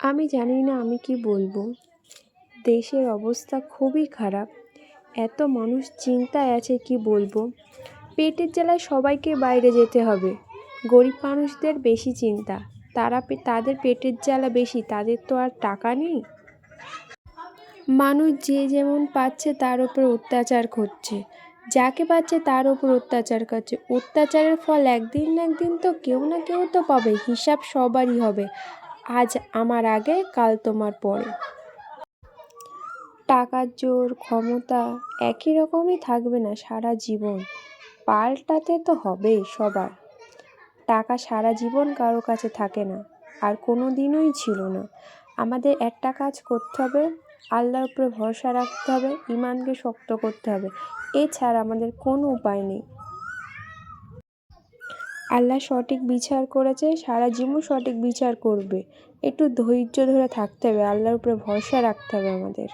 আমি জানি না আমি কি বলবো। দেশের অবস্থা খুবই খারাপ। এত মানুষ চিন্তায় আছে কি বলবো। পেটের জ্বালায় সবাইকে বাইরে যেতে হবে। গরিব মানুষদের বেশি চিন্তা। তাদের পেটের জ্বালা বেশি, তাদের তো আর টাকা নেই। মানুষ যে যেমন পাচ্ছে তার উপর অত্যাচার করছে, যাকে পাচ্ছে তার উপর অত্যাচার করছে। অত্যাচারের ফল একদিন না একদিন তো কেউ না কেউ তো পাবে। হিসাব সবারই হবে। আজ আমার আগে কাল তোমার পরে। টাকার জোর ক্ষমতা একই রকমই থাকবে না সারা জীবন, পাল্টাতে তো হবেই সবার। টাকা সারা জীবন কারো কাছে থাকে না, আর কোনো দিনই ছিল না। আমাদের একটা কাজ করতে হবে, আল্লাহর উপরে ভরসা রাখতে হবে, ইমানকে শক্ত করতে হবে। এছাড়া আমাদের কোনো উপায় নেই। আল্লাহ সঠিক বিচার করেছে, সারা জীবন সঠিক বিচার করবে। একটু ধৈর্য ধরে থাকতে হবে, আল্লাহর উপরে ভরসা রাখতে হবে আমাদের।